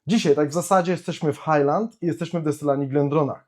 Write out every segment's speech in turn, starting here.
Dzisiaj tak w zasadzie jesteśmy w Highland i jesteśmy w destylarni Glendronach.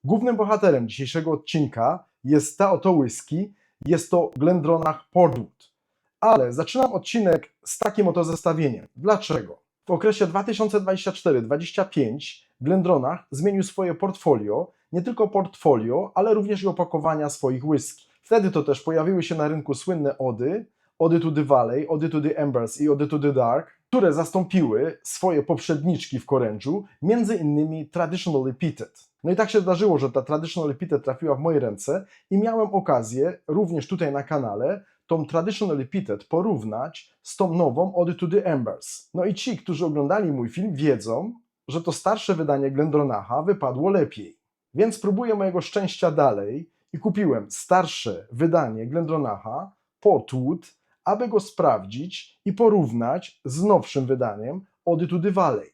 Głównym bohaterem dzisiejszego odcinka jest ta oto whisky, jest to Glendronach Portwood. Ale zaczynam odcinek z takim oto zestawieniem. Dlaczego? W okresie 2024-2025 Glendronach zmienił swoje portfolio, nie tylko portfolio, ale również i opakowania swoich whisky. Wtedy to też pojawiły się na rynku słynne ody, Ody to the Valley, Ody to the Embers i Ody to the Dark, które zastąpiły swoje poprzedniczki w orężu, między innymi Traditional Repeated. No i tak się zdarzyło, że ta Traditional Repeated trafiła w moje ręce i miałem okazję również tutaj na kanale tą Traditional Repeated porównać z tą nową Ody to the Embers. No i ci, którzy oglądali mój film, wiedzą, że to starsze wydanie Glendronacha wypadło lepiej. Więc próbuję mojego szczęścia dalej i kupiłem starsze wydanie Glendronacha Portwood, aby go sprawdzić i porównać z nowszym wydaniem Ody to the Valley.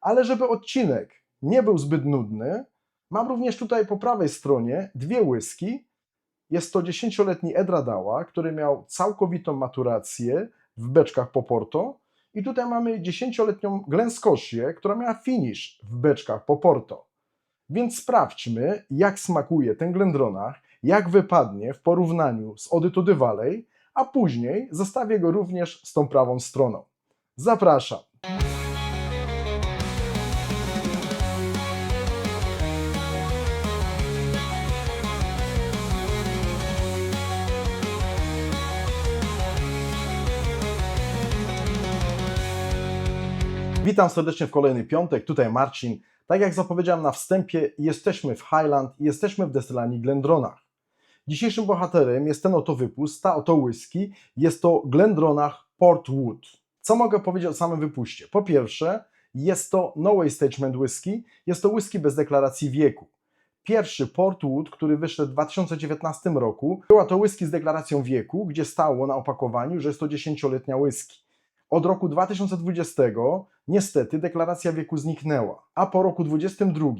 Ale żeby odcinek nie był zbyt nudny, mam również tutaj po prawej stronie dwie whisky. Jest to 10-letni Edradała, który miał całkowitą maturację w beczkach po Porto, i tutaj mamy 10-letnią Glenskossię, która miała finish w beczkach po Porto. Więc sprawdźmy, jak smakuje ten Glendronach, jak wypadnie w porównaniu z Ody to the Valley, a później zostawię go również z tą prawą stroną. Zapraszam. Witam serdecznie w kolejny piątek, tutaj Marcin. Tak jak zapowiedziałem na wstępie, jesteśmy w Highland i jesteśmy w destylarni Glendronach. Dzisiejszym bohaterem jest ten oto wypust, ta oto whisky, jest to Glendronach Portwood. Co mogę powiedzieć o samym wypuście? Po pierwsze, jest to No Way Statement whisky, jest to whisky bez deklaracji wieku. Pierwszy Portwood, który wyszedł w 2019 roku, była to whisky z deklaracją wieku, gdzie stało na opakowaniu, że jest to 10-letnia whisky. Od roku 2020 niestety deklaracja wieku zniknęła, a po roku 2022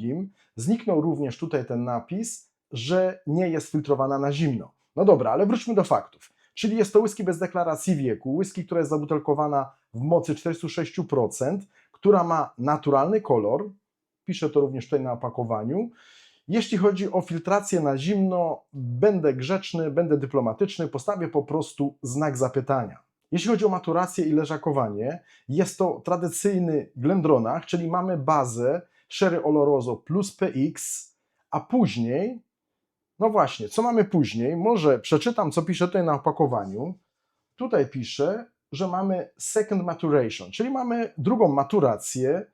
zniknął również tutaj ten napis, że nie jest filtrowana na zimno. No dobra, ale wróćmy do faktów. Czyli jest to whisky bez deklaracji wieku, whisky, która jest zabutelkowana w mocy 46%, która ma naturalny kolor, piszę to również tutaj na opakowaniu. Jeśli chodzi o filtrację na zimno, będę grzeczny, będę dyplomatyczny, postawię po prostu znak zapytania. Jeśli chodzi o maturację i leżakowanie, jest to tradycyjny Glendronach, czyli mamy bazę Sherry Oloroso plus PX, a później, no właśnie, co mamy później? Może przeczytam, co pisze tutaj na opakowaniu. Tutaj pisze, że mamy second maturation, czyli mamy drugą maturację.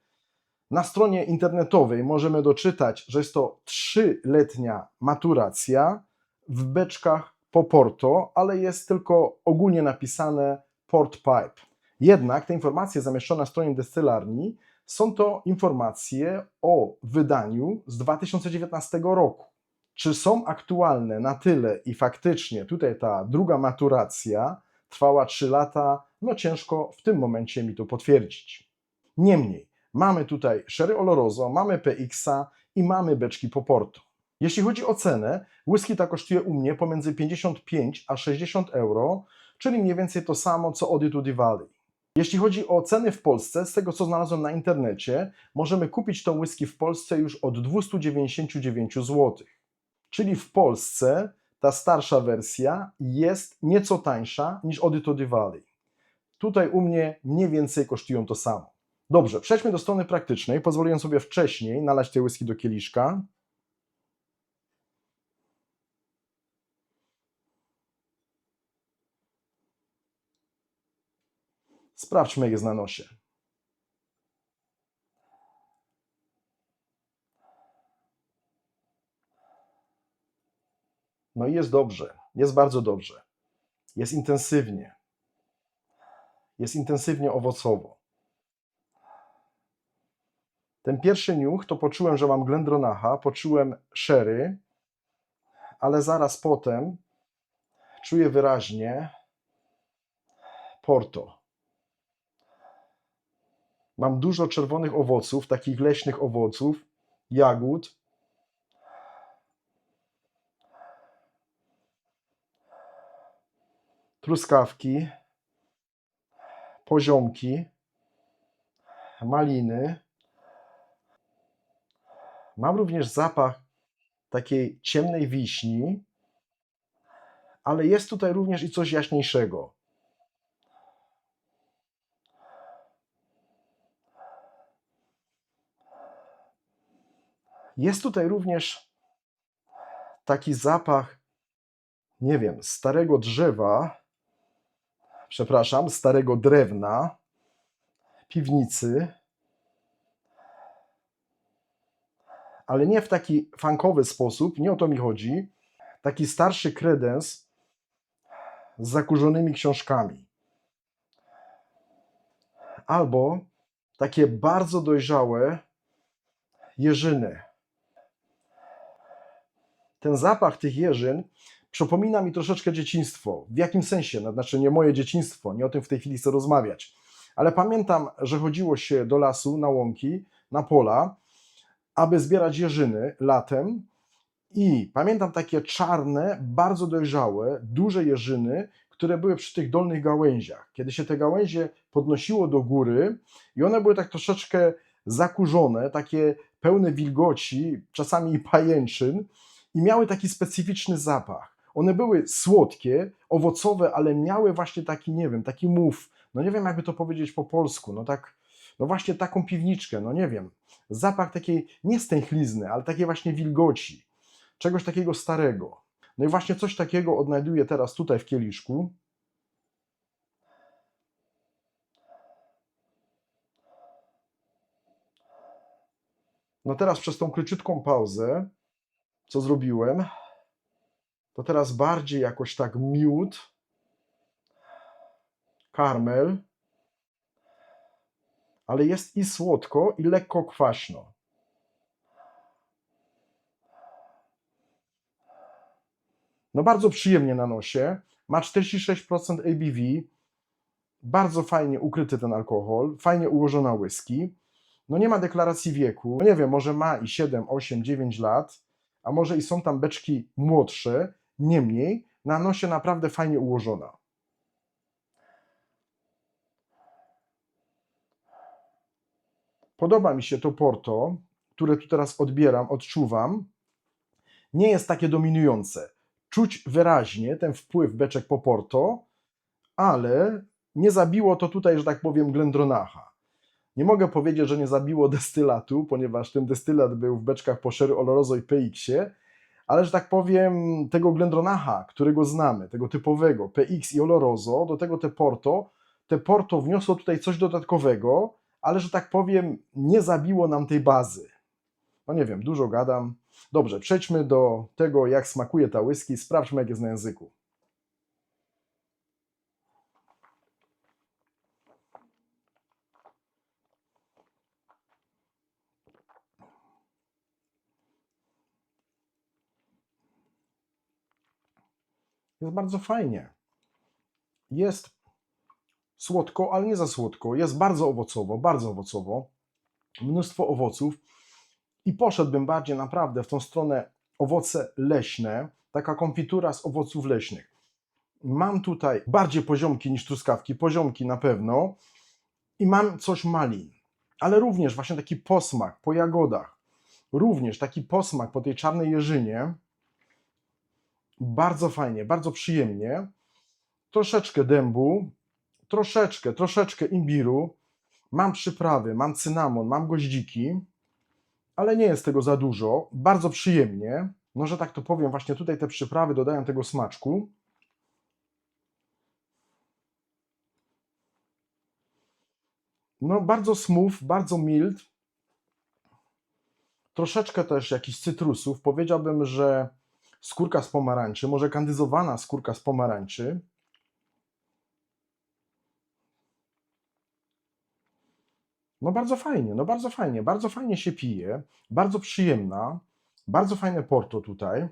Na stronie internetowej możemy doczytać, że jest to 3-letnia maturacja w beczkach po Porto, ale jest tylko ogólnie napisane Port Pipe. Jednak te informacje zamieszczone na stronie destylarni są to informacje o wydaniu z 2019 roku. Czy są aktualne na tyle i faktycznie tutaj ta druga maturacja trwała 3 lata? No ciężko w tym momencie mi to potwierdzić. Niemniej, mamy tutaj Sherry Oloroso, mamy PX-a i mamy beczki po Porto. Jeśli chodzi o cenę, whisky ta kosztuje u mnie pomiędzy 55 a 60 euro, czyli mniej więcej to samo co Ody to the Valley. Jeśli chodzi o ceny w Polsce, z tego co znalazłem na internecie, możemy kupić tą whisky w Polsce już od 299 zł. Czyli w Polsce ta starsza wersja jest nieco tańsza niż Ody to the Valley. Tutaj u mnie mniej więcej kosztują to samo. Dobrze, przejdźmy do strony praktycznej. Pozwoliłem sobie wcześniej nalać tej whisky do kieliszka. Sprawdźmy, jak jest na nosie. No i jest dobrze, jest bardzo dobrze. Jest intensywnie owocowo. Ten pierwszy niuch to poczułem, że mam Glendronacha, poczułem sherry, ale zaraz potem czuję wyraźnie Porto. Mam dużo czerwonych owoców, takich leśnych owoców, jagód. Truskawki, poziomki, maliny, Mam również zapach takiej ciemnej wiśni, ale jest tutaj również i coś jaśniejszego. Jest tutaj również taki zapach, nie wiem, starego drzewa, przepraszam, starego drewna, piwnicy, ale nie w taki funkowy sposób, nie o to mi chodzi. Taki starszy kredens z zakurzonymi książkami. Albo takie bardzo dojrzałe jeżyny. Ten zapach tych jeżyn przypomina mi troszeczkę dzieciństwo. W jakim sensie? No, znaczy nie moje dzieciństwo, nie o tym w tej chwili chcę rozmawiać. Ale pamiętam, że chodziło się do lasu, na łąki, na pola, aby zbierać jeżyny latem. I pamiętam takie czarne, bardzo dojrzałe, duże jeżyny, które były przy tych dolnych gałęziach. Kiedy się te gałęzie podnosiło do góry i one były tak troszeczkę zakurzone, takie pełne wilgoci, czasami i pajęczyn, i miały taki specyficzny zapach. One były słodkie, owocowe, ale miały właśnie taki, nie wiem, taki mów, no nie wiem jakby to powiedzieć po polsku, no tak, no właśnie taką piwniczkę, no nie wiem, zapach takiej, nie stęchlizny, ale takiej właśnie wilgoci, czegoś takiego starego. No i właśnie coś takiego odnajduję teraz tutaj w kieliszku. No teraz przez tą króciutką pauzę, co zrobiłem, to teraz bardziej jakoś tak miód, karmel, ale jest i słodko, i lekko kwaśno. No bardzo przyjemnie na nosie, ma 46% ABV, bardzo fajnie ukryty ten alkohol, fajnie ułożona whisky. No nie ma deklaracji wieku, no nie wiem, może ma i 7, 8, 9 lat, a może i są tam beczki młodsze, niemniej na nosie naprawdę fajnie ułożona. Podoba mi się to Porto, które tu teraz odbieram, odczuwam. Nie jest takie dominujące. Czuć wyraźnie ten wpływ beczek po Porto, ale nie zabiło to tutaj, że tak powiem, Glendronacha. Nie mogę powiedzieć, że nie zabiło destylatu, ponieważ ten destylat był w beczkach po Sherry Oloroso i PX-ie, ale że tak powiem, tego Glendronacha, którego znamy, tego typowego PX i Oloroso, do tego te Porto wniosło tutaj coś dodatkowego, ale że tak powiem, nie zabiło nam tej bazy. No nie wiem, dużo gadam. Dobrze, przejdźmy do tego, jak smakuje ta whisky. Sprawdźmy, jak jest na języku. Jest bardzo fajnie. Jest słodko, ale nie za słodko. Jest bardzo owocowo, bardzo owocowo. Mnóstwo owoców. I poszedłbym bardziej naprawdę w tą stronę owoce leśne, taka konfitura z owoców leśnych. Mam tutaj bardziej poziomki niż truskawki, poziomki na pewno i mam coś malin, ale również właśnie taki posmak po jagodach, również taki posmak po tej czarnej jeżynie, bardzo fajnie, bardzo przyjemnie, troszeczkę dębu, troszeczkę imbiru, mam przyprawy, mam cynamon, mam goździki, ale nie jest tego za dużo, bardzo przyjemnie, no że tak to powiem, właśnie tutaj te przyprawy dodają tego smaczku. No bardzo smooth, bardzo mild, troszeczkę też jakichś cytrusów, powiedziałbym, że skórka z pomarańczy, może kandyzowana skórka z pomarańczy. No bardzo fajnie, no bardzo fajnie się pije, bardzo przyjemna, bardzo fajne Porto tutaj.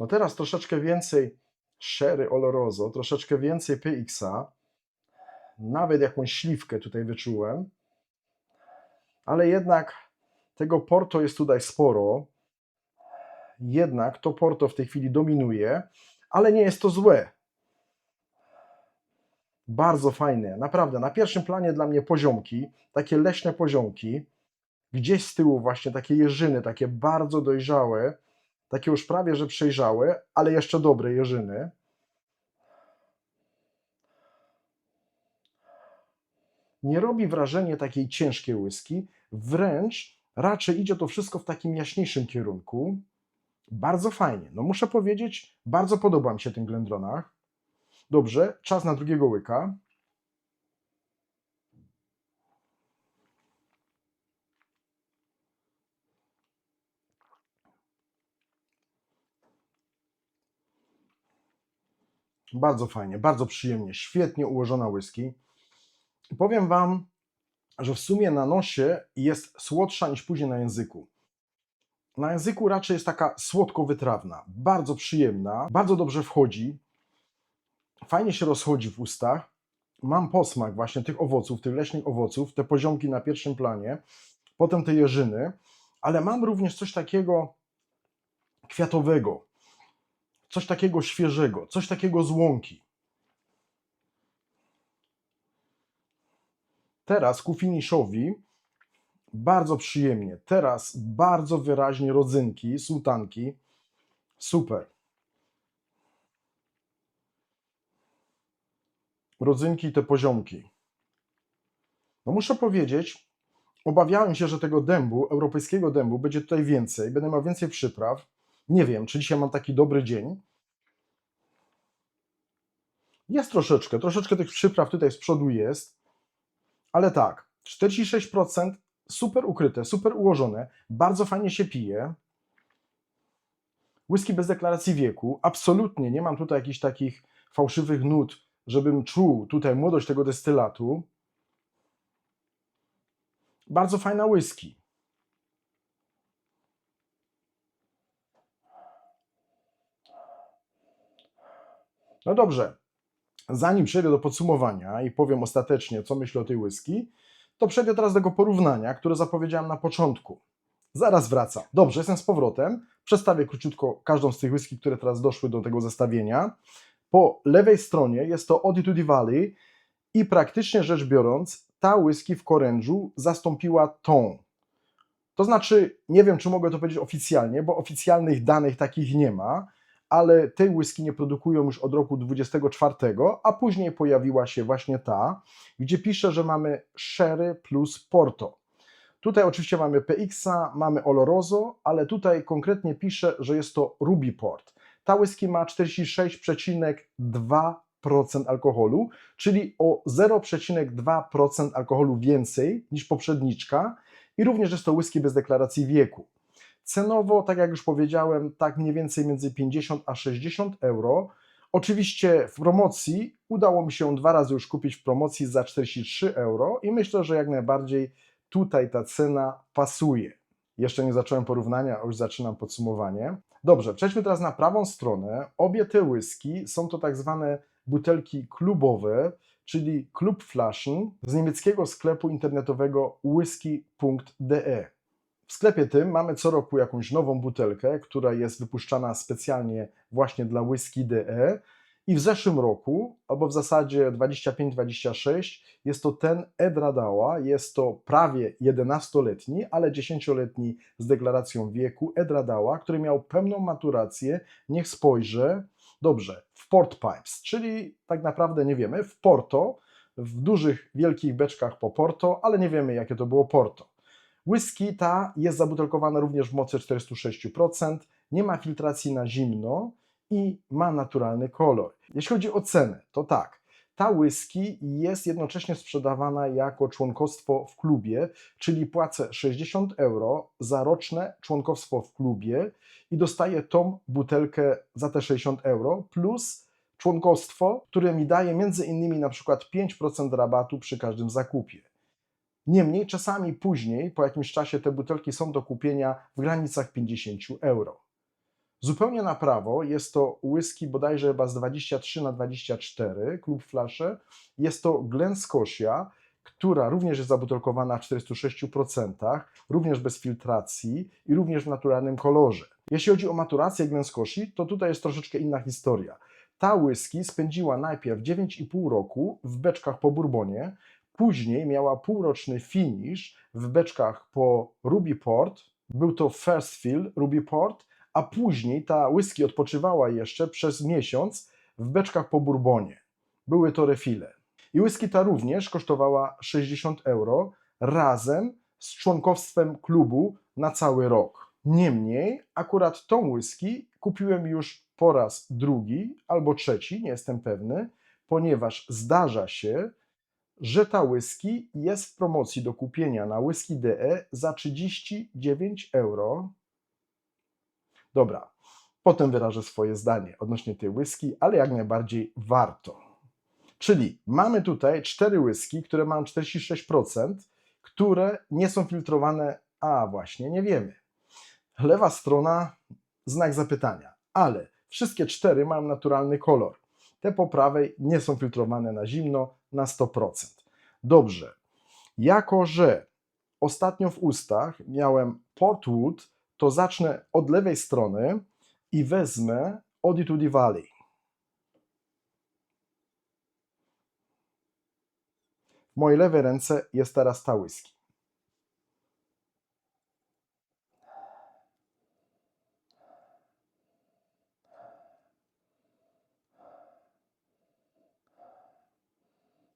No teraz troszeczkę więcej Sherry Oloroso, troszeczkę więcej PX-a, nawet jakąś śliwkę tutaj wyczułem, ale jednak tego Porto jest tutaj sporo, jednak to Porto w tej chwili dominuje, ale nie jest to złe. Bardzo fajne, naprawdę. Na pierwszym planie dla mnie poziomki, takie leśne poziomki, gdzieś z tyłu właśnie takie jeżyny, takie bardzo dojrzałe, takie już prawie że przejrzałe, ale jeszcze dobre jeżyny. Nie robi wrażenia takiej ciężkiej whisky, wręcz raczej idzie to wszystko w takim jaśniejszym kierunku. Bardzo fajnie. No muszę powiedzieć, bardzo podoba mi się ten Glendronach. Dobrze, czas na drugiego łyka. Bardzo fajnie, bardzo przyjemnie, świetnie ułożona whisky. I powiem Wam, że w sumie na nosie jest słodsza niż później na języku. Na języku raczej jest taka słodko-wytrawna, bardzo przyjemna, bardzo dobrze wchodzi, fajnie się rozchodzi w ustach. Mam posmak właśnie tych owoców, tych leśnych owoców, te poziomki na pierwszym planie, potem te jeżyny, ale mam również coś takiego kwiatowego, coś takiego świeżego, coś takiego z łąki. Teraz ku finiszowi bardzo przyjemnie, teraz bardzo wyraźnie rodzynki, sułtanki, super. Rodzynki i te poziomki. No muszę powiedzieć, obawiałem się, że tego dębu, europejskiego dębu będzie tutaj więcej, będę miał więcej przypraw. Nie wiem, czy dzisiaj mam taki dobry dzień. Jest troszeczkę tych przypraw tutaj z przodu jest, ale tak, 46%, super ukryte, super ułożone, bardzo fajnie się pije. Whisky bez deklaracji wieku, absolutnie nie mam tutaj jakichś takich fałszywych nut, żebym czuł tutaj młodość tego destylatu. Bardzo fajna whisky. No dobrze, zanim przejdę do podsumowania i powiem ostatecznie, co myślę o tej whisky, to przejdę teraz do tego porównania, które zapowiedziałem na początku. Zaraz wracam. Dobrze, jestem z powrotem. Przedstawię króciutko każdą z tych whisky, które teraz doszły do tego zestawienia. Po lewej stronie jest to Ode to the Valley i praktycznie rzecz biorąc, ta whisky w orężu zastąpiła tą. To znaczy, nie wiem, czy mogę to powiedzieć oficjalnie, bo oficjalnych danych takich nie ma, ale tej whisky nie produkują już od roku 24, a później pojawiła się właśnie ta, gdzie pisze, że mamy Sherry plus Porto. Tutaj oczywiście mamy PX-a, mamy Oloroso, ale tutaj konkretnie pisze, że jest to Ruby Port. Ta whisky ma 46,2% alkoholu, czyli o 0,2% alkoholu więcej niż poprzedniczka i również jest to whisky bez deklaracji wieku. Cenowo, tak jak już powiedziałem, tak mniej więcej między 50 a 60 euro. Oczywiście w promocji udało mi się 2 razy już kupić w promocji za 43 euro i myślę, że jak najbardziej tutaj ta cena pasuje. Jeszcze nie zacząłem porównania, a już zaczynam podsumowanie. Dobrze, przejdźmy teraz na prawą stronę. Obie te whisky są to tak zwane butelki klubowe, czyli Clubflaschen z niemieckiego sklepu internetowego whisky.de. W sklepie tym mamy co roku jakąś nową butelkę, która jest wypuszczana specjalnie właśnie dla whisky.de i w zeszłym roku, albo w zasadzie 25-26, jest to ten Edradała, jest to prawie 11-letni, ale 10-letni z deklaracją wieku Edradała, który miał pełną maturację, niech spojrzę, dobrze, w Port Pipes, czyli tak naprawdę nie wiemy, w Porto, w dużych, wielkich beczkach po Porto, ale nie wiemy jakie to było Porto. Whisky ta jest zabutelkowana również w mocy 46%, nie ma filtracji na zimno i ma naturalny kolor. Jeśli chodzi o cenę, to tak, ta whisky jest jednocześnie sprzedawana jako członkostwo w klubie, czyli płacę 60 euro za roczne członkostwo w klubie i dostaję tą butelkę za te 60 euro plus członkostwo, które mi daje między innymi na przykład 5% rabatu przy każdym zakupie. Niemniej czasami później, po jakimś czasie, te butelki są do kupienia w granicach 50 euro. Zupełnie na prawo jest to whisky bodajże chyba z 23/24 Clubflasche. Jest to Glen Scotia, która również jest zabutelkowana w 46%, również bez filtracji i również w naturalnym kolorze. Jeśli chodzi o maturację Glen Scotia, to tutaj jest troszeczkę inna historia. Ta whisky spędziła najpierw 9,5 roku w beczkach po bourbonie, później miała półroczny finish w beczkach po Ruby Port, był to first fill Ruby Port, a później ta whisky odpoczywała jeszcze przez miesiąc w beczkach po bourbonie. Były to refile. I whisky ta również kosztowała 60 euro razem z członkostwem klubu na cały rok. Niemniej akurat tą whisky kupiłem już po raz drugi albo trzeci, nie jestem pewny, ponieważ zdarza się, że ta whisky jest w promocji do kupienia na whisky.de za 39 euro. Dobra, potem wyrażę swoje zdanie odnośnie tej whisky, ale jak najbardziej warto. Czyli mamy tutaj 4 whisky, które mają 46%, które nie są filtrowane, a właśnie nie wiemy. Lewa strona, znak zapytania, ale wszystkie 4 mają naturalny kolor. Te po prawej nie są filtrowane na zimno na 100%. Dobrze, jako że ostatnio w ustach miałem Portwood, to zacznę od lewej strony i wezmę Oddy Valley. W mojej lewej ręce jest teraz ta whisky.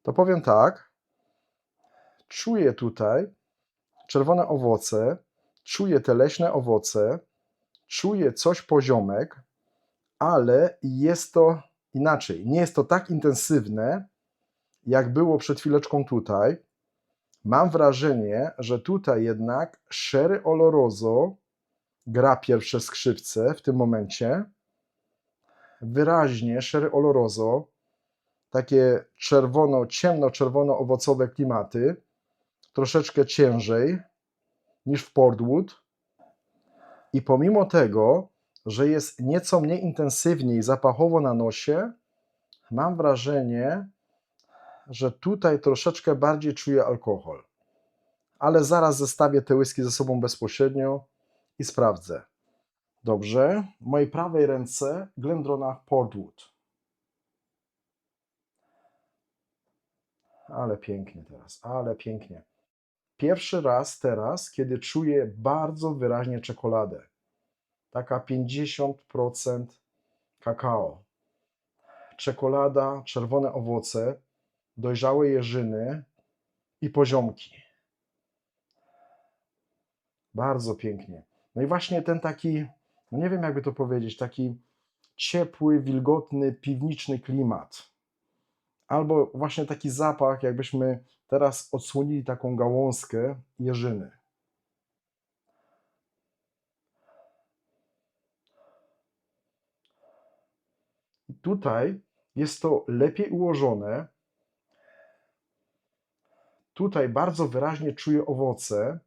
To powiem tak, czuję tutaj czerwone owoce, czuję te leśne owoce, czuję coś poziomek, ale jest to inaczej. Nie jest to tak intensywne, jak było przed chwileczką tutaj. Mam wrażenie, że tutaj jednak Sherry Oloroso gra pierwsze skrzypce w tym momencie. Wyraźnie Sherry Oloroso, takie czerwono, ciemno-czerwono-owocowe klimaty, troszeczkę ciężej niż w Portwood. I pomimo tego, że jest nieco mniej intensywniej zapachowo na nosie, mam wrażenie, że tutaj troszeczkę bardziej czuję alkohol. Ale zaraz zestawię te whisky ze sobą bezpośrednio i sprawdzę. Dobrze, w mojej prawej ręce Glendronach Portwood. Ale pięknie teraz, ale pięknie. Pierwszy raz teraz, kiedy czuję bardzo wyraźnie czekoladę. Taka 50% kakao. Czekolada, czerwone owoce, dojrzałe jeżyny i poziomki. Bardzo pięknie. No i właśnie ten taki, no nie wiem jakby to powiedzieć, taki ciepły, wilgotny, piwniczny klimat. Albo właśnie taki zapach, jakbyśmy teraz odsłonili taką gałązkę jeżyny. I tutaj jest to lepiej ułożone. Tutaj bardzo wyraźnie czuję owoce,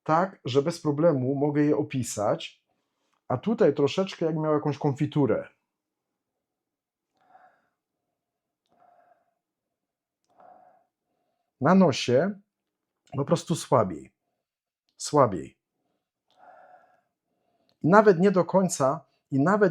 tak, że bez problemu mogę je opisać, a tutaj troszeczkę jak miał jakąś konfiturę. Na nosie po prostu słabiej. Słabiej. I nawet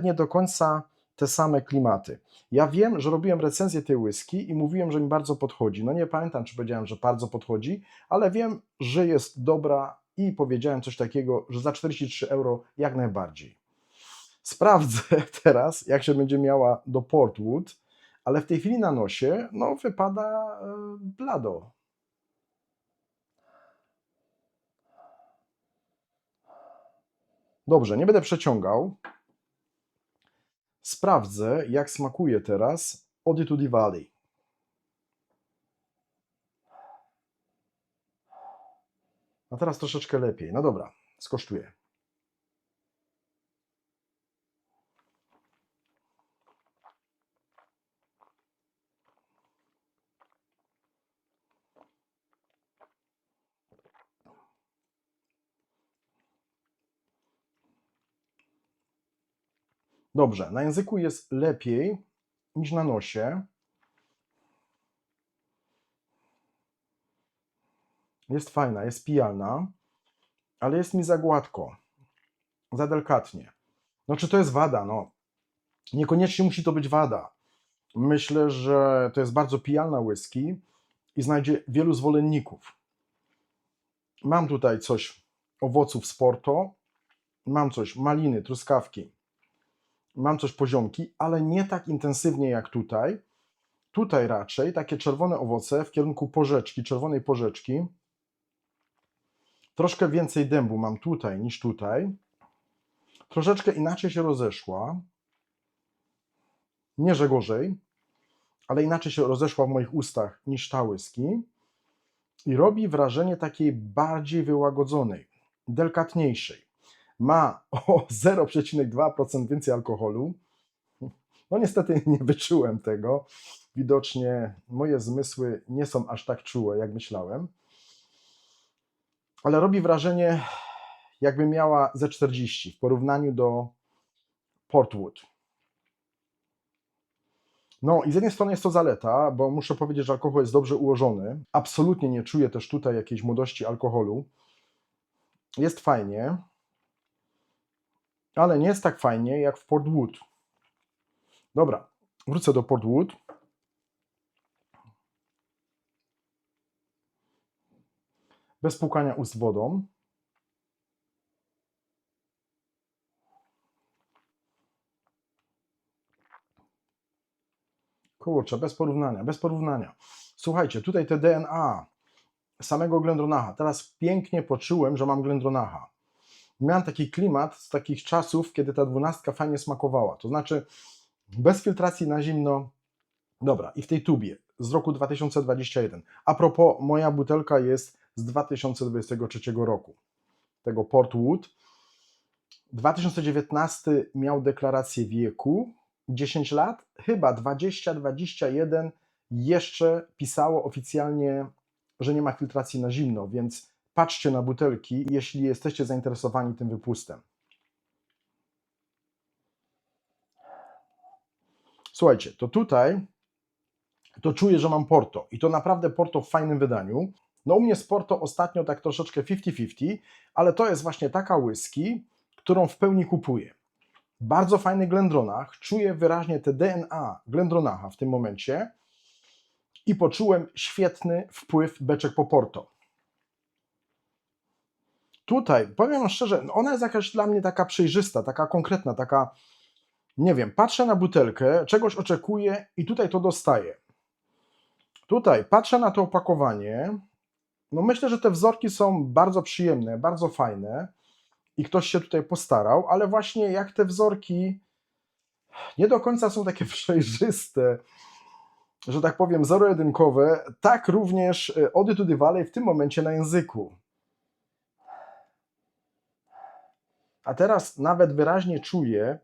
nie do końca te same klimaty. Ja wiem, że robiłem recenzję tej whisky i mówiłem, że mi bardzo podchodzi. No nie pamiętam, czy powiedziałem, że bardzo podchodzi, ale wiem, że jest dobra i powiedziałem coś takiego, że za 43 euro jak najbardziej. Sprawdzę teraz, jak się będzie miała do Portwood, ale w tej chwili na nosie no, wypada blado. Dobrze, nie będę przeciągał. Sprawdzę, jak smakuje teraz Oddy Valley. A teraz troszeczkę lepiej. No dobra, skosztuję. Dobrze, na języku jest lepiej niż na nosie. Jest fajna, jest pijalna, ale jest mi za gładko, za delikatnie. No czy to jest wada? No, Niekoniecznie musi to być wada. Myślę, że to jest bardzo pijalna whisky i znajdzie wielu zwolenników. Mam tutaj coś owoców z Porto, mam coś maliny, truskawki, mam coś poziomki, ale nie tak intensywnie jak tutaj. Tutaj raczej takie czerwone owoce w kierunku porzeczki, czerwonej porzeczki. Troszkę więcej dębu mam tutaj niż tutaj. Troszeczkę inaczej się rozeszła. Nie, że gorzej, ale inaczej się rozeszła w moich ustach niż ta whisky. I robi wrażenie takiej bardziej wyłagodzonej, delikatniejszej. Ma o 0,2% więcej alkoholu. No niestety nie wyczułem tego. Widocznie moje zmysły nie są aż tak czułe, jak myślałem. Ale robi wrażenie, jakby miała ze 40 w porównaniu do Portwood. No i z jednej strony jest to zaleta, bo muszę powiedzieć, że alkohol jest dobrze ułożony. Absolutnie nie czuję też tutaj jakiejś młodości alkoholu. Jest fajnie, ale nie jest tak fajnie jak w Portwood. Dobra, wrócę do Portwood. Bez płukania ust wodą. Kurczę, bez porównania, bez porównania. Słuchajcie, tutaj te DNA samego Glendronacha. Teraz pięknie poczułem, że mam Glendronacha. Miałem taki klimat z takich czasów, kiedy ta 12 fajnie smakowała. To znaczy bez filtracji na zimno. Dobra, i w tej tubie z roku 2021. A propos, moja butelka jest z 2023 roku. Tego Portwood. 2019 miał deklarację wieku 10 lat, chyba 20-21 jeszcze pisało oficjalnie, że nie ma filtracji na zimno, więc patrzcie na butelki, jeśli jesteście zainteresowani tym wypustem. Słuchajcie, to tutaj to czuję, że mam Porto i to naprawdę Porto w fajnym wydaniu. No u mnie z Porto ostatnio tak troszeczkę 50-50, ale to jest właśnie taka whisky, którą w pełni kupuję. Bardzo fajny Glendronach, czuję wyraźnie te DNA Glendronacha w tym momencie i poczułem świetny wpływ beczek po Porto. Tutaj, powiem wam szczerze, ona jest jakaś dla mnie taka przejrzysta, taka konkretna, taka, nie wiem, patrzę na butelkę, czegoś oczekuję i tutaj to dostaję. Tutaj patrzę na to opakowanie, no myślę, że te wzorki są bardzo przyjemne, bardzo fajne i ktoś się tutaj postarał, ale właśnie jak te wzorki nie do końca są takie przejrzyste, że tak powiem, zero-jedynkowe, tak również Ody to the Valley w tym momencie na języku. A teraz nawet wyraźnie czuję,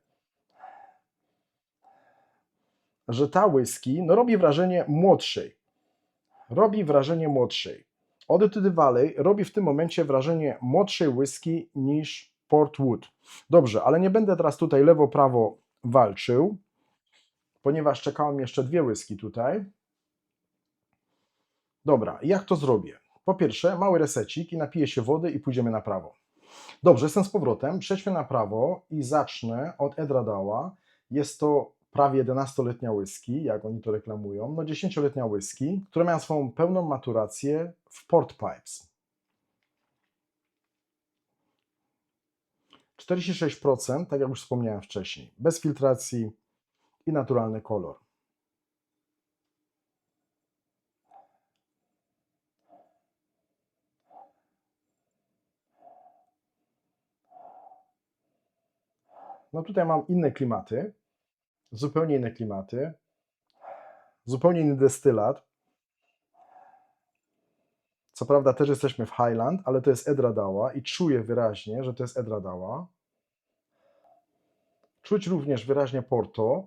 że ta whisky no, robi wrażenie młodszej. Robi wrażenie młodszej. Ody to the Valley robi w tym momencie wrażenie młodszej whisky niż Portwood. Dobrze, ale nie będę teraz tutaj lewo-prawo walczył, ponieważ czekałem jeszcze dwie whisky tutaj. Dobra, jak to zrobię? Po pierwsze, mały resecik i napiję się wody i pójdziemy na prawo. Dobrze, jestem z powrotem. Przejdźmy na prawo i zacznę od Edradała. Jest to prawie 11-letnia whisky, jak oni to reklamują. No 10-letnia whisky, która miała swoją pełną maturację w Port Pipes. 46%, tak jak już wspomniałem wcześniej, bez filtracji i naturalny kolor. No tutaj mam inne klimaty, zupełnie inne klimaty, zupełnie inny destylat. Co prawda też jesteśmy w Highland, ale to jest Edradała i czuję wyraźnie, że to jest Edradała. Czuć również wyraźnie Porto,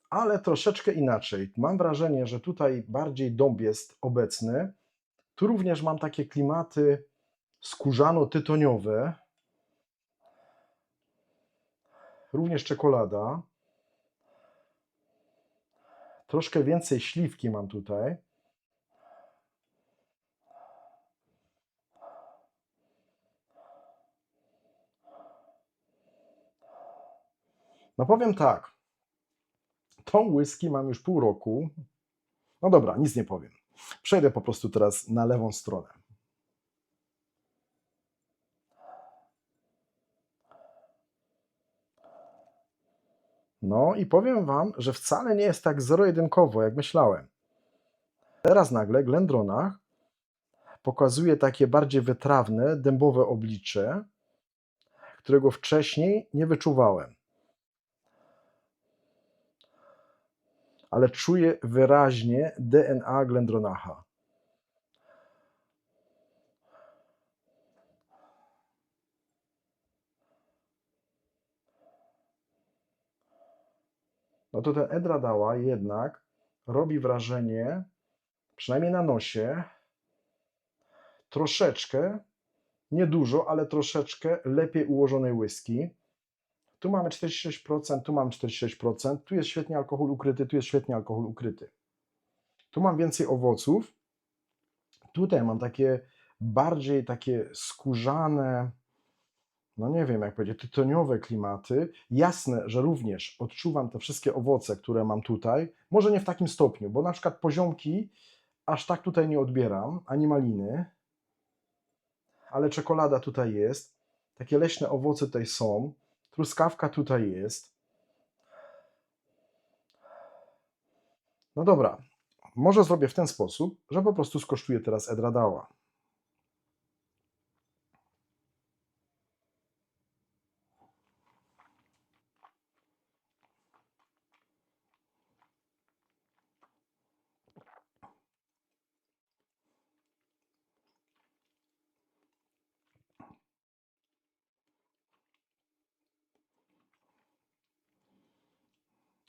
ale troszeczkę inaczej. Mam wrażenie, że tutaj bardziej dąb jest obecny. Tu również mam takie klimaty skórzano-tytoniowe, również czekolada. Troszkę więcej śliwki mam tutaj. No powiem tak, Tą whisky mam już pół roku. No dobra, nic nie powiem. Przejdę po prostu teraz na lewą stronę. No i powiem Wam, że wcale nie jest tak zero-jedynkowo, jak myślałem. Teraz nagle Glendronach pokazuje takie bardziej wytrawne, dębowe oblicze, którego wcześniej nie wyczuwałem. Ale czuję wyraźnie DNA Glendronacha. No to ten Edradała jednak robi wrażenie, przynajmniej na nosie, troszeczkę, niedużo, ale troszeczkę lepiej ułożonej whisky. Tu mamy 46%, tu mamy 46%, tu jest świetnie alkohol ukryty, tu jest świetnie alkohol ukryty. Tu mam więcej owoców, tutaj mam takie bardziej takie skórzane, no nie wiem jak powiedzieć, tytoniowe klimaty. Jasne, że również odczuwam te wszystkie owoce, które mam tutaj, może nie w takim stopniu, bo na przykład poziomki aż tak tutaj nie odbieram, ani maliny, ale czekolada tutaj jest, takie leśne owoce tutaj są, truskawka tutaj jest. No dobra, może zrobię w ten sposób, że po prostu skosztuję teraz Edradała.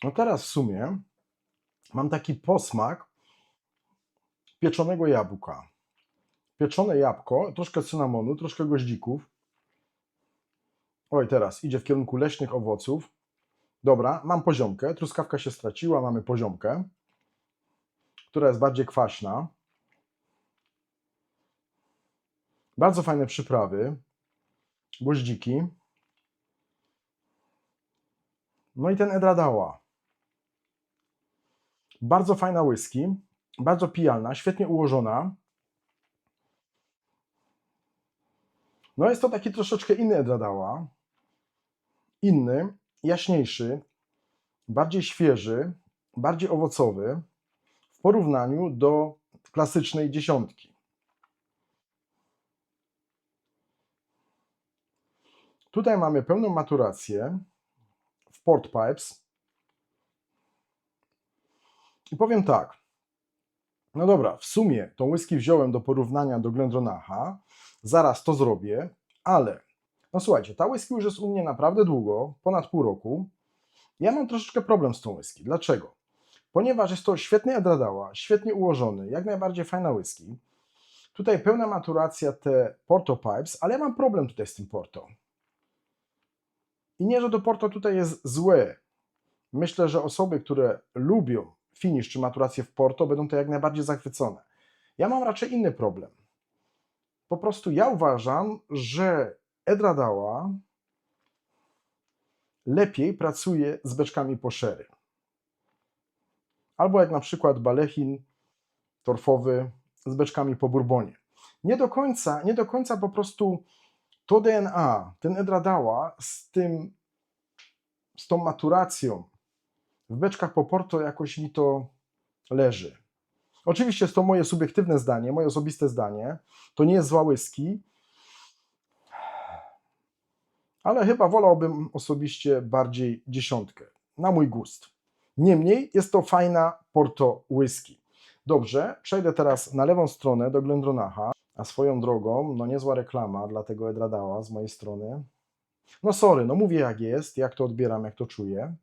No teraz w sumie mam taki posmak pieczonego jabłka. Pieczone jabłko, troszkę cynamonu, troszkę goździków. Oj, teraz idzie w kierunku leśnych owoców. Dobra, mam poziomkę, truskawka się straciła, mamy poziomkę, która jest bardziej kwaśna. Bardzo fajne przyprawy, goździki. No i ten Edradała. Bardzo fajna whisky, bardzo pijalna, świetnie ułożona. No jest to taki troszeczkę inny Edradała. Inny, jaśniejszy, bardziej świeży, bardziej owocowy w porównaniu do klasycznej dziesiątki. Tutaj mamy pełną maturację w Port Pipes. I powiem tak, no dobra, w sumie tą whisky wziąłem do porównania do Glendronacha, zaraz to zrobię, ale no słuchajcie, ta whisky już jest u mnie naprawdę długo, ponad pół roku. Ja mam troszeczkę problem z tą whisky. Dlaczego? Ponieważ jest to świetnie Edradała, świetnie ułożony, jak najbardziej fajna whisky. Tutaj pełna maturacja te Porto Pipes, ale ja mam problem tutaj z tym Porto. I nie, że to Porto tutaj jest złe. Myślę, że osoby, które lubią finish czy maturację w Porto, będą to jak najbardziej zachwycone. Ja mam raczej inny problem. Po prostu ja uważam, że Edradała lepiej pracuje z beczkami po sherry. Albo jak na przykład Balechin torfowy z beczkami po bourbonie. Nie do końca po prostu to DNA, ten Edradała z tą maturacją w beczkach po Porto jakoś mi to leży. Oczywiście jest to moje subiektywne zdanie, moje osobiste zdanie. To nie jest zła whisky, ale chyba wolałbym osobiście bardziej dziesiątkę, na mój gust. Niemniej jest to fajna Porto whisky. Dobrze, przejdę teraz na lewą stronę do Glendronacha, a swoją drogą, no niezła reklama dla tego Edradała z mojej strony. No sorry, no mówię jak jest, jak to odbieram, jak to czuję.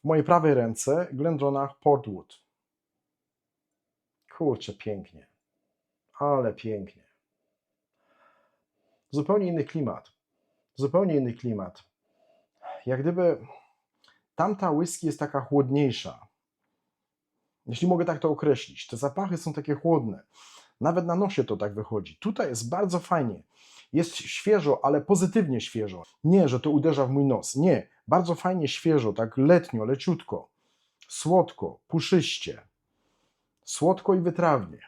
W mojej prawej ręce Glendronach Portwood. Kurczę, pięknie. Ale pięknie. Zupełnie inny klimat. Zupełnie inny klimat. Jak gdyby tamta whisky jest taka chłodniejsza. Jeśli mogę tak to określić. Te zapachy są takie chłodne. Nawet na nosie to tak wychodzi. Tutaj jest bardzo fajnie. Jest świeżo, ale pozytywnie świeżo. Nie, że to uderza w mój nos. Nie. Bardzo fajnie świeżo, tak letnio, leciutko. Słodko, puszyście, słodko i wytrawnie.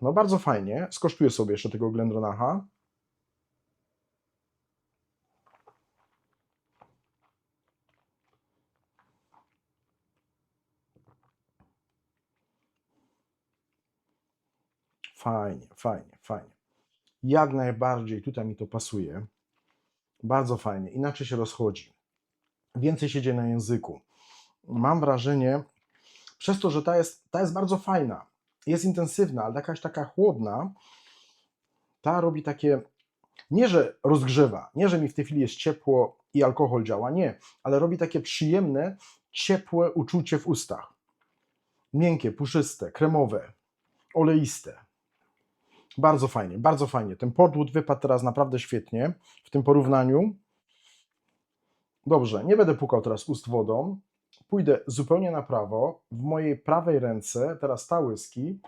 No bardzo fajnie. Skosztuję sobie jeszcze tego Glendronacha. Fajnie, fajnie, fajnie. Jak najbardziej tutaj mi to pasuje. Bardzo fajnie. Inaczej się rozchodzi. Więcej się dzieje na języku. Mam wrażenie, przez to, że ta jest bardzo fajna, jest intensywna, ale jakaś taka chłodna, ta robi takie, nie że rozgrzewa, nie że mi w tej chwili jest ciepło i alkohol działa, nie, ale robi takie przyjemne, ciepłe uczucie w ustach. Miękkie, puszyste, kremowe, oleiste. Bardzo fajnie, bardzo fajnie. Ten Portwood wypadł teraz naprawdę świetnie w tym porównaniu. Dobrze, nie będę pukał teraz ust wodą. Pójdę zupełnie na prawo. W mojej prawej ręce teraz ta whisky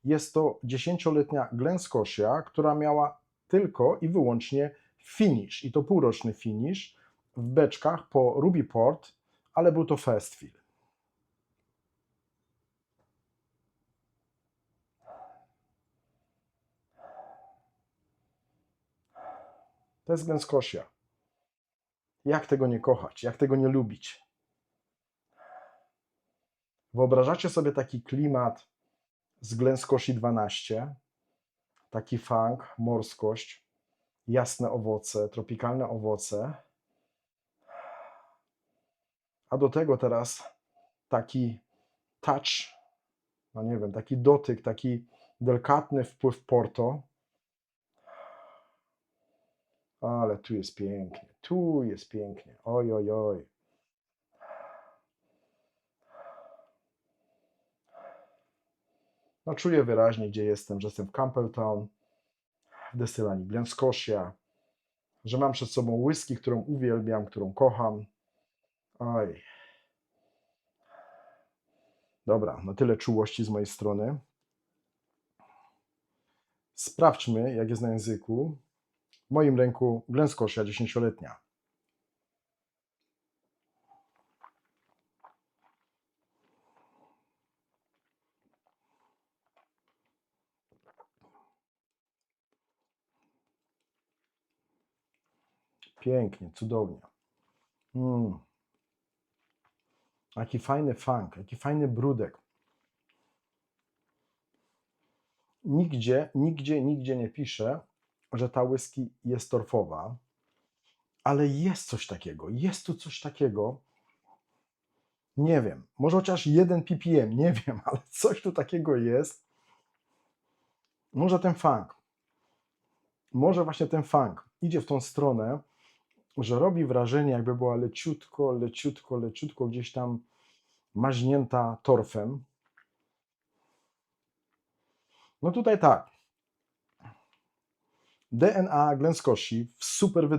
jest to 10-letnia Glen Scotia, która miała tylko i wyłącznie finish, i to półroczny finish w beczkach po Ruby Port, ale był to first fill. To jest Glen Scotia. Jak tego nie kochać? Jak tego nie lubić? Wyobrażacie sobie taki klimat z Glen Scotia 12? Taki funk, morskość, jasne owoce, tropikalne owoce. A do tego teraz taki touch, no nie wiem, taki dotyk, taki delikatny wpływ Porto. Ale tu jest pięknie, tu jest pięknie. Oj, oj, oj. No czuję wyraźnie, gdzie jestem, że jestem w Campbelltown, w destylanii Glen Scotia, że mam przed sobą whisky, którą uwielbiam, którą kocham. Oj. Dobra, no tyle czułości z mojej strony. Sprawdźmy, jak jest na języku. W moim ręku Glen Scotia 10-letnia. Pięknie, cudownie. Jaki fajny funk, jaki fajny brudek. Nigdzie nie pisze, że ta whisky jest torfowa, ale jest coś takiego, jest tu coś takiego, nie wiem, może chociaż 1 ppm, nie wiem, ale coś tu takiego jest. Może ten funk, może właśnie ten funk idzie w tą stronę, że robi wrażenie, jakby była leciutko gdzieś tam maźnięta torfem. No tutaj tak, DNA Glen Scotia w super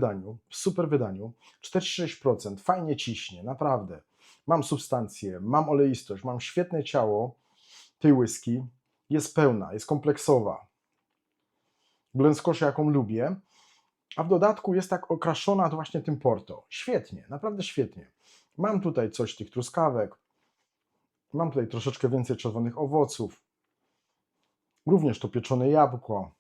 wydaniu, 46%, fajnie ciśnie, naprawdę. Mam substancję, mam oleistość, mam świetne ciało tej whisky, jest pełna, jest kompleksowa. Glen Scotia, jaką lubię, a w dodatku jest tak okraszona to właśnie tym Porto. Świetnie, naprawdę świetnie. Mam tutaj coś tych truskawek, mam tutaj troszeczkę więcej czerwonych owoców, również to pieczone jabłko.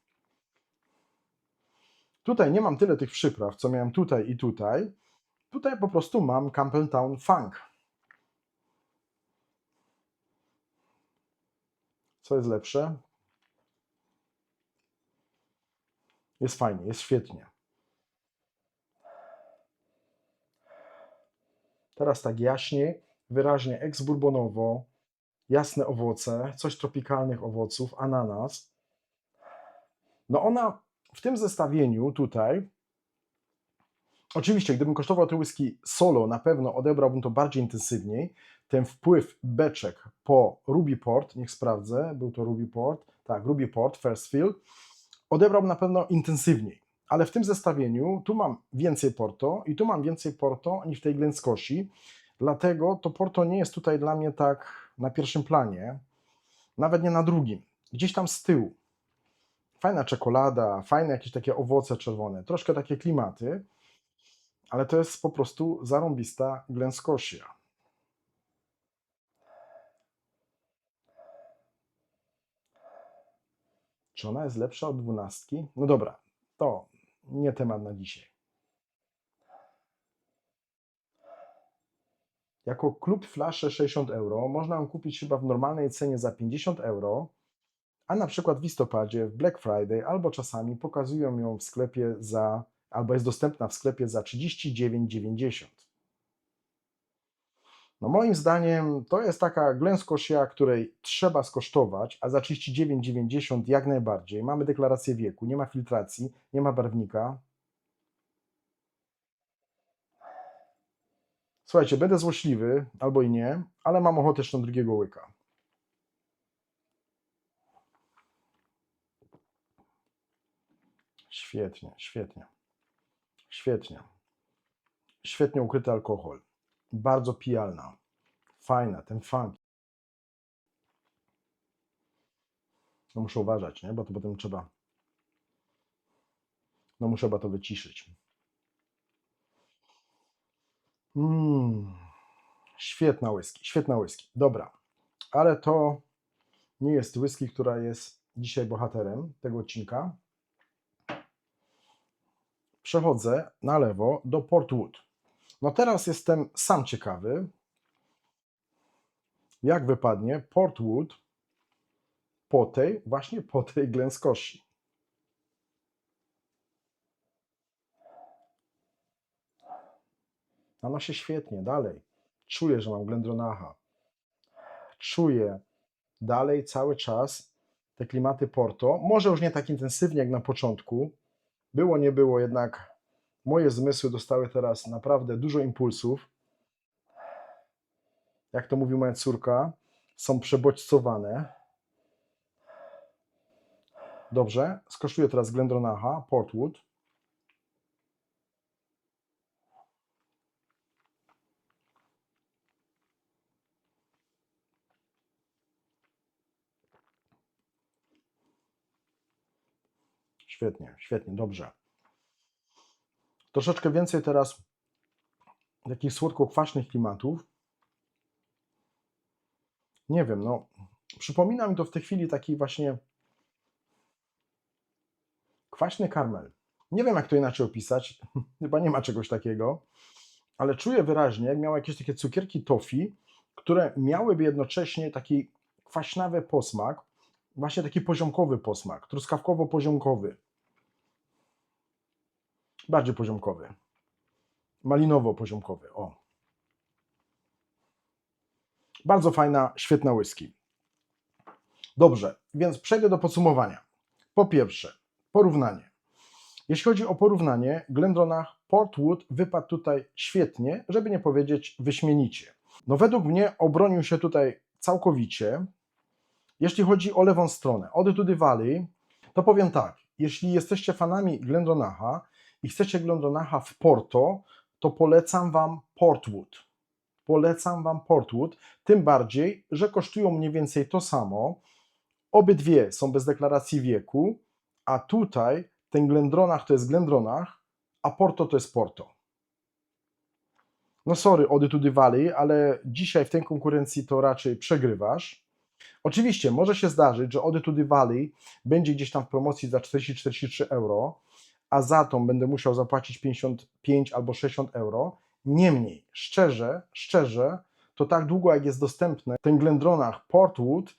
Tutaj nie mam tyle tych przypraw, co miałem tutaj i tutaj. Tutaj po prostu mam Campbelltown Funk. Co jest lepsze? Jest fajnie, jest świetnie. Teraz tak jaśniej, wyraźnie ex-bourbonowo, jasne owoce, coś tropikalnych owoców, ananas. No ona w tym zestawieniu tutaj, oczywiście gdybym kosztował te whisky solo, na pewno odebrałbym to bardziej intensywniej. Ten wpływ beczek po Ruby Port, niech sprawdzę, był to Ruby Port, tak, Ruby Port, First Fill, odebrałbym na pewno intensywniej. Ale w tym zestawieniu tu mam więcej Porto i tu mam więcej Porto niż w tej Glen Scotia, dlatego to Porto nie jest tutaj dla mnie tak na pierwszym planie, nawet nie na drugim, gdzieś tam z tyłu. Fajna czekolada, fajne jakieś takie owoce czerwone, troszkę takie klimaty, ale to jest po prostu zarąbista Glen Scotia. Czy ona jest lepsza od 12? No dobra, to nie temat na dzisiaj. Jako klub flasze 60 euro można ją kupić chyba w normalnej cenie za 50 euro, a na przykład w listopadzie, w Black Friday albo czasami pokazują ją w sklepie albo jest dostępna w sklepie za 39,90. No moim zdaniem to jest taka Glen Scotia, której trzeba skosztować, a za 39,90 jak najbardziej. Mamy deklarację wieku, nie ma filtracji, nie ma barwnika. Słuchajcie, będę złośliwy, albo i nie, ale mam ochotę jeszcze na drugiego łyka. Świetnie, świetnie, świetnie. Świetnie ukryty alkohol. Bardzo pijalna. Fajna, ten funk. No muszę uważać, nie? Bo to potem trzeba. No muszę chyba to wyciszyć. Świetna whisky, świetna whisky. Dobra, ale to nie jest whisky, która jest dzisiaj bohaterem tego odcinka. Przechodzę na lewo do Portwood. No teraz jestem sam ciekawy, jak wypadnie Portwood po tej Glen Scotia. No się świetnie, dalej. Czuję, że mam Glendronacha. Czuję dalej cały czas te klimaty Porto. Może już nie tak intensywnie jak na początku. Było, nie było, jednak moje zmysły dostały teraz naprawdę dużo impulsów. Jak to mówi moja córka, są przebodźcowane. Dobrze, skosztuję teraz Glendronacha, Portwood. Świetnie, świetnie, dobrze. Troszeczkę więcej teraz takich słodko-kwaśnych klimatów. Nie wiem, no, przypomina mi to w tej chwili taki właśnie kwaśny karmel. Nie wiem, jak to inaczej opisać, chyba nie ma czegoś takiego, ale czuję wyraźnie, jak miał jakieś takie cukierki toffee, które miałyby jednocześnie taki kwaśnawy posmak, właśnie taki poziomkowy posmak, truskawkowo-poziomkowy. Bardziej poziomkowy. Malinowo-poziomkowy, o. Bardzo fajna, świetna whisky. Dobrze, więc przejdę do podsumowania. Po pierwsze, porównanie. Jeśli chodzi o porównanie, Glendronach Portwood wypadł tutaj świetnie, żeby nie powiedzieć wyśmienicie. No według mnie obronił się tutaj całkowicie. Jeśli chodzi o lewą stronę, Ode to the Valley, to powiem tak, jeśli jesteście fanami Glendronacha i chcecie Glendronacha w Porto, to polecam Wam Portwood. Polecam Wam Portwood, tym bardziej, że kosztują mniej więcej to samo. Obydwie są bez deklaracji wieku, a tutaj ten Glendronach to jest Glendronach, a Porto to jest Porto. No sorry, Ode to the Valley, ale dzisiaj w tej konkurencji to raczej przegrywasz. Oczywiście może się zdarzyć, że Ode to the Valley będzie gdzieś tam w promocji za 40-43 euro, a za tą będę musiał zapłacić 55 albo 60 euro. Niemniej, szczerze, to tak długo jak jest dostępny ten Glendronach Portwood,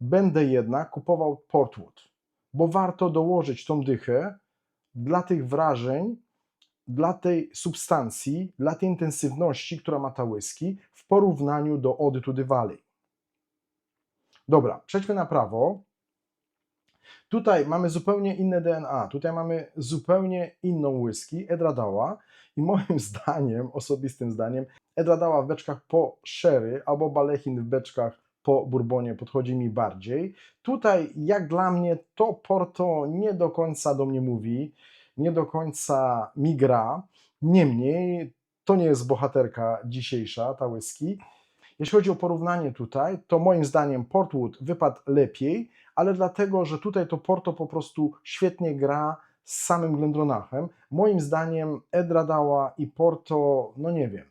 będę jednak kupował Portwood, bo warto dołożyć tą dychę dla tych wrażeń, dla tej substancji, dla tej intensywności, która ma ta whisky w porównaniu do Ode to the Valley. Dobra, przejdźmy na prawo. Tutaj mamy zupełnie inne DNA, tutaj mamy zupełnie inną whisky, Edradała, i moim zdaniem, osobistym zdaniem, Edradała w beczkach po sherry albo Balechin w beczkach po bourbonie podchodzi mi bardziej. Tutaj, jak dla mnie, to Porto nie do końca do mnie mówi, nie do końca mi gra, niemniej to nie jest bohaterka dzisiejsza, ta whisky. Jeśli chodzi o porównanie tutaj, to moim zdaniem Portwood wypadł lepiej, ale dlatego, że tutaj to Porto po prostu świetnie gra z samym Glendronachem. Moim zdaniem Edradała i Porto, no nie wiem.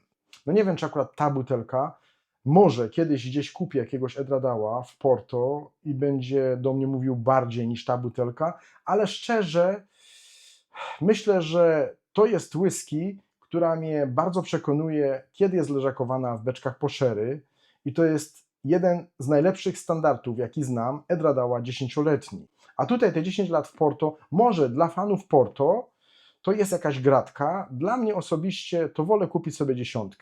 No nie wiem, czy akurat ta butelka, może kiedyś gdzieś kupię jakiegoś Edradała w Porto i będzie do mnie mówił bardziej niż ta butelka, ale szczerze myślę, że to jest whisky, która mnie bardzo przekonuje, kiedy jest leżakowana w beczkach po sherry i to jest jeden z najlepszych standardów, jaki znam, Edradała 10-letni. A tutaj te 10 lat w Porto, może dla fanów Porto to jest jakaś gratka, dla mnie osobiście to wolę kupić sobie 10.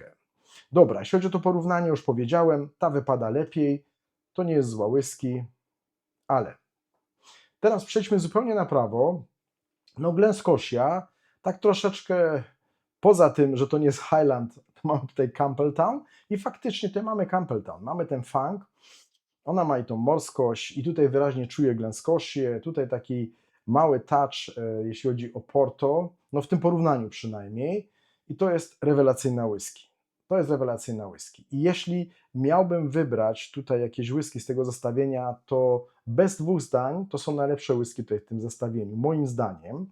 Dobra, jeśli chodzi o to porównanie, już powiedziałem, ta wypada lepiej, to nie jest zła whisky, ale teraz przejdźmy zupełnie na prawo. No Glen Scotia, tak troszeczkę poza tym, że to nie jest Highland, to mamy tutaj Campbelltown i faktycznie tutaj mamy Campbelltown, mamy ten funk, ona ma i tą morskość i tutaj wyraźnie czuję Glen Scotię, tutaj taki mały touch, jeśli chodzi o Porto, no w tym porównaniu przynajmniej i to jest rewelacyjna whisky. To jest rewelacyjna whisky. I jeśli miałbym wybrać tutaj jakieś whisky z tego zestawienia, to bez dwóch zdań to są najlepsze whisky tutaj w tym zestawieniu, moim zdaniem.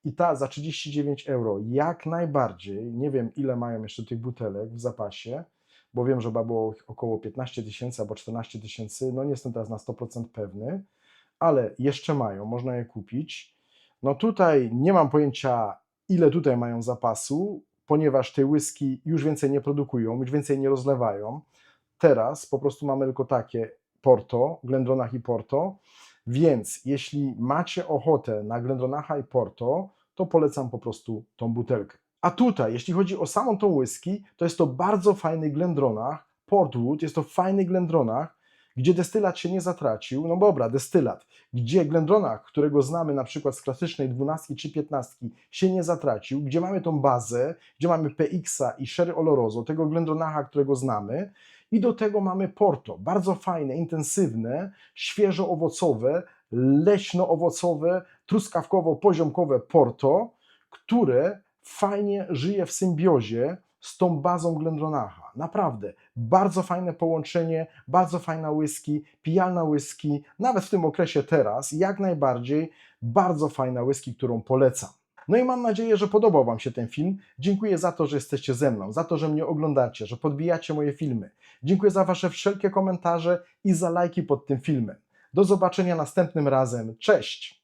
I ta za 39 euro jak najbardziej, nie wiem ile mają jeszcze tych butelek w zapasie, bo wiem, że chyba było około 15 000 albo 14 000, no nie jestem teraz na 100% pewny, ale jeszcze mają, można je kupić. No tutaj nie mam pojęcia, ile tutaj mają zapasu, ponieważ te whisky już więcej nie produkują, już więcej nie rozlewają. Teraz po prostu mamy tylko takie Porto, Glendronach i Porto, więc jeśli macie ochotę na Glendronacha i Porto, to polecam po prostu tą butelkę. A tutaj, jeśli chodzi o samą tą whisky, to jest to bardzo fajny Glendronach, Portwood, jest to fajny Glendronach, gdzie destylat się nie zatracił, no dobra, destylat, gdzie Glendronach, którego znamy na przykład z klasycznej 12 czy 15, się nie zatracił, gdzie mamy tą bazę, gdzie mamy PX-a i Sherry Oloroso, tego Glendronacha, którego znamy, i do tego mamy Porto, bardzo fajne, intensywne, świeżo-owocowe, leśno-owocowe, truskawkowo-poziomkowe Porto, które fajnie żyje w symbiozie z tą bazą Glendronacha. Naprawdę, bardzo fajne połączenie, bardzo fajna whisky, pijalna whisky, nawet w tym okresie teraz, jak najbardziej, bardzo fajna whisky, którą polecam. No i mam nadzieję, że podobał Wam się ten film. Dziękuję za to, że jesteście ze mną, za to, że mnie oglądacie, że podbijacie moje filmy. Dziękuję za Wasze wszelkie komentarze i za lajki pod tym filmem. Do zobaczenia następnym razem. Cześć!